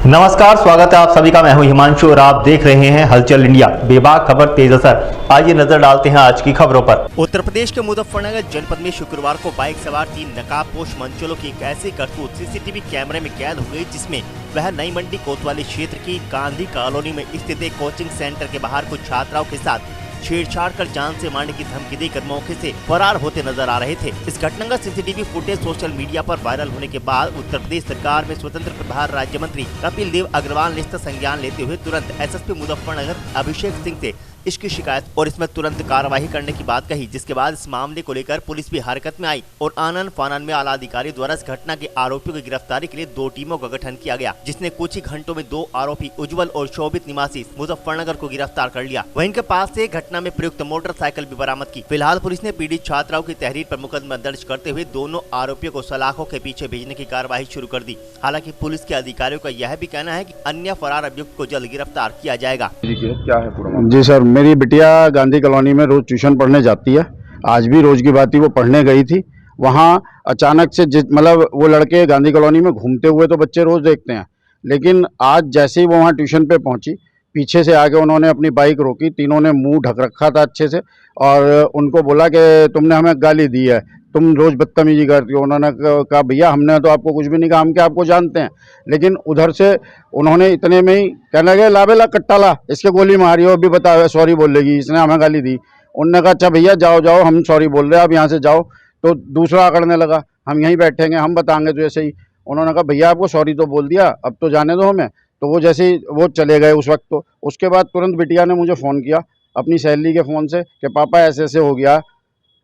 नमस्कार, स्वागत है आप सभी का। मैं हूं हिमांशु और आप देख रहे हैं हलचल इंडिया। बेबाक खबर तेज असर। आइए नजर डालते हैं आज की खबरों पर। उत्तर प्रदेश के मुजफ्फरनगर जनपद में शुक्रवार को बाइक सवार 3 नकाबपोश मंचलों की एक ऐसी करतूत सीसीटीवी कैमरे में कैद हो गई, जिसमें वह नई मंडी कोतवाली क्षेत्र की गांधी कॉलोनी में स्थित एक कोचिंग सेंटर के बाहर कुछ छात्राओं के साथ छेड़छाड़ कर जान से मारने की धमकी देकर मौके से फरार होते नजर आ रहे थे। इस घटना का सीसीटीवी फुटेज सोशल मीडिया पर वायरल होने के बाद उत्तर प्रदेश सरकार में स्वतंत्र प्रभार राज्य मंत्री कपिल देव अग्रवाल ने इसका संज्ञान लेते हुए तुरंत एसएसपी मुजफ्फरनगर अभिषेक सिंह से इसकी शिकायत और इसमें तुरंत कार्रवाई करने की बात कही, जिसके बाद इस मामले को लेकर पुलिस भी हरकत में आई और आनन फानन में आला अधिकारी द्वारा इस घटना के आरोपियों की गिरफ्तारी के लिए 2 टीमों का गठन किया गया, जिसने कुछ ही घंटों में 2 आरोपी उज्जवल और शोभित निवासी मुजफ्फरनगर को गिरफ्तार कर लिया। वहीं इनके पास से घटना में प्रयुक्त मोटरसाइकिल भी बरामद की। फिलहाल पुलिस ने पीड़ित छात्राओं की तहरीर पर मुकदमा दर्ज करते हुए दोनों आरोपियों को सलाखों के पीछे भेजने की कार्रवाई शुरू कर दी। हालांकि पुलिस के अधिकारियों का यह भी कहना है कि अन्य फरार अभियुक्त को जल्द गिरफ्तार किया जाएगा। क्या है पूरा? जी सर, मेरी बिटिया गांधी कॉलोनी में रोज ट्यूशन पढ़ने जाती है। आज भी रोज की बात ही वो पढ़ने गई थी। वहाँ अचानक से मतलब वो लड़के गांधी कॉलोनी में घूमते हुए तो बच्चे रोज देखते हैं, लेकिन आज जैसे ही वो वहाँ ट्यूशन पे पहुंची, पीछे से आके उन्होंने अपनी बाइक रोकी। तीनों ने मुंह ढक रखा था अच्छे से और उनको बोला कि तुमने हमें गाली दी है, तुम रोज बदतमीजी करती हो। उन्होंने कहा भैया हमने तो आपको कुछ भी नहीं कहा, हम क्या आपको जानते हैं। लेकिन उधर से उन्होंने इतने में ही कहने लगे ला बेला कट्टा ला, इसके गोली मारी हो, अभी बता सॉरी बोल लेगी, इसने हमें गाली दी। उन्होंने कहा अच्छा भैया जाओ जाओ, हम सॉरी बोल रहे हैं, आप यहाँ से जाओ। तो दूसरा अकड़ने लगा, हम यहीं बैठेंगे, हम बताएंगे। तो जैसे ही उन्होंने कहा भैया आपको सॉरी तो बोल दिया, अब तो जाने दो हमें। तो वो जैसे ही वो चले गए उस वक्त, तो उसके बाद तुरंत बिटिया ने मुझे फ़ोन किया अपनी सहेली के फ़ोन से कि पापा ऐसे ऐसे हो गया।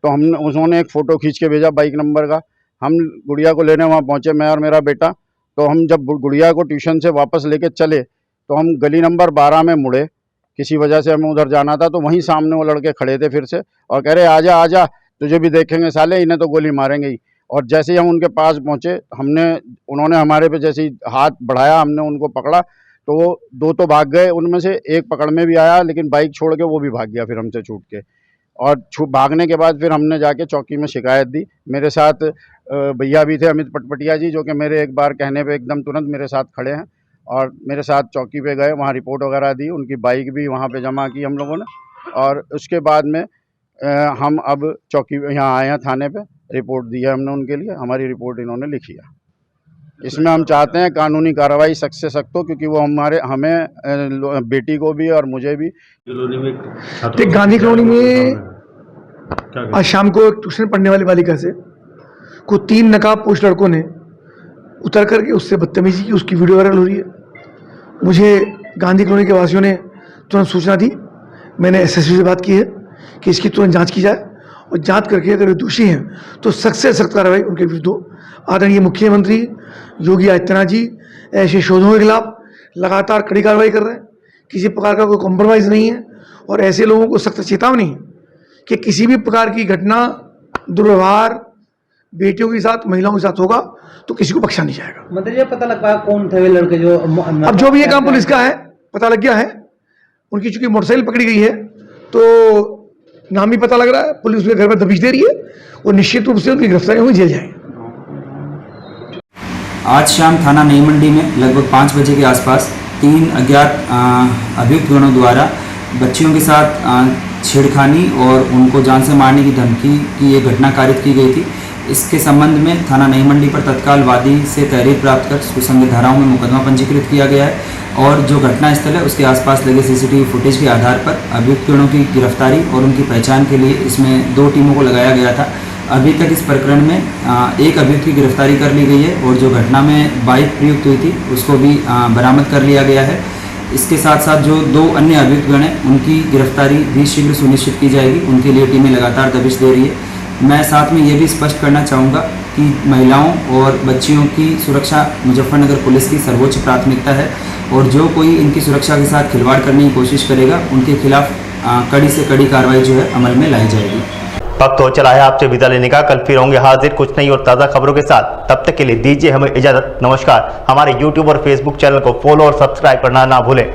तो उन्होंने एक फ़ोटो खींच के भेजा बाइक नंबर का। हम गुड़िया को लेने वहाँ पहुँचे, मैं और मेरा बेटा। तो हम जब गुड़िया को ट्यूशन से वापस लेके चले तो हम गली नंबर 12 में मुड़े, किसी वजह से हमें उधर जाना था। तो वहीं सामने वो लड़के खड़े थे फिर से और कह रहे आजा आजा, तुझे भी देखेंगे साले, इन्हें तो गोली मारेंगे ही। और जैसे ही हम उनके पास पहुँचे, उन्होंने हमारे पे जैसे ही हाथ बढ़ाया, हमने उनको पकड़ा तो वो 2 तो भाग गए। उनमें से एक पकड़ में भी आया, लेकिन बाइक छोड़ के वो भी भाग गया फिर हमसे छूट के। और भागने के बाद फिर हमने जाके चौकी में शिकायत दी। मेरे साथ भैया भी थे, अमित पटपटिया जी, जो कि मेरे एक बार कहने पे एकदम तुरंत मेरे साथ खड़े हैं और मेरे साथ चौकी पे गए, वहाँ रिपोर्ट वगैरह दी। उनकी बाइक भी वहाँ पे जमा की हम लोगों ने। और उसके बाद में हम अब चौकी यहाँ आए हैं, थाने पे रिपोर्ट दी है हमने उनके लिए। हमारी रिपोर्ट इन्होंने लिखी है। इसमें हम चाहते हैं कानूनी कार्रवाई सख्त से सख्त हो, क्योंकि वो हमें बेटी को भी और मुझे भी। गांधी कॉलोनी में आज शाम को एक ट्यूशन पढ़ने वाली बालिका से को 3 नकाबपोश लड़कों ने उतर करके उससे बदतमीजी की, उसकी वीडियो वायरल हो रही है। मुझे गांधी कॉलोनी के वासियों ने तुरंत सूचना दी। मैंने एसएसपी से बात की है कि इसकी तुरंत जांच की जाए और जांच करके अगर वे दोषी हैं तो सख्त से सख्त कार्रवाई उनके विरुद्ध हो। आदरणीय मुख्यमंत्री योगी आदित्यनाथ जी ऐसे शोधों के खिलाफ लगातार कड़ी कार्रवाई कर रहे हैं। किसी प्रकार का कोई कॉम्प्रोमाइज़ नहीं है और ऐसे लोगों को सख्त चेतावनी है कि किसी भी प्रकार की घटना, दुर्व्यवहार बेटियों के साथ, महिलाओं के साथ होगा तो किसी को बख्शा नहीं जाएगा। मतलब ये पता लग पाया कौन थे वे लड़के जो अब जो भी ये काम पुलिस का है पता लग गया है। उनकी चूंकि मोटरसाइकिल पकड़ी गई है तो नाम ही पता लग रहा है, पुलिस उसके घर पर दबिश दे रही है और निश्चित रूप से उनकी गिरफ्तारी होगी, जेल जाएंगे। आज शाम थाना नई मंडी में लगभग 5 बजे के आसपास 3 अज्ञात अभियुक्त गणों द्वारा बच्चियों के साथ छेड़खानी और उनको जान से मारने की धमकी की एक घटना कारित की गई थी। इसके संबंध में थाना नई मंडी पर तत्काल वादी से तहरीर प्राप्त कर सुसंगत धाराओं में मुकदमा पंजीकृत किया गया है और जो घटना स्थल है उसके आसपास लगे सीसीटीवी फुटेज के आधार पर अभियुक्त गणों की गिरफ्तारी और उनकी पहचान के लिए इसमें 2 टीमों को लगाया गया था। अभी तक इस प्रकरण में एक अभियुक्त की गिरफ्तारी कर ली गई है और जो घटना में बाइक प्रयुक्त हुई थी उसको भी बरामद कर लिया गया है। इसके साथ साथ जो 2 अन्य अभियुक्त गण हैं उनकी गिरफ्तारी भी शीघ्र सुनिश्चित की जाएगी। उनके लिए टीमें लगातार दबिश दे रही है। मैं साथ में ये भी स्पष्ट करना चाहूँगा कि महिलाओं और बच्चियों की सुरक्षा मुजफ्फरनगर पुलिस की सर्वोच्च प्राथमिकता है और जो कोई इनकी सुरक्षा के साथ खिलवाड़ करने की कोशिश करेगा उनके खिलाफ कड़ी से कड़ी कार्रवाई जो है अमल में लाई जाएगी। वक्त हो चला है आपसे विदा लेने का। कल फिर होंगे हाजिर कुछ नई और ताज़ा खबरों के साथ। तब तक के लिए दीजिए हमें इजाज़त। नमस्कार। हमारे YouTube और Facebook चैनल को फॉलो और सब्सक्राइब करना ना भूलें।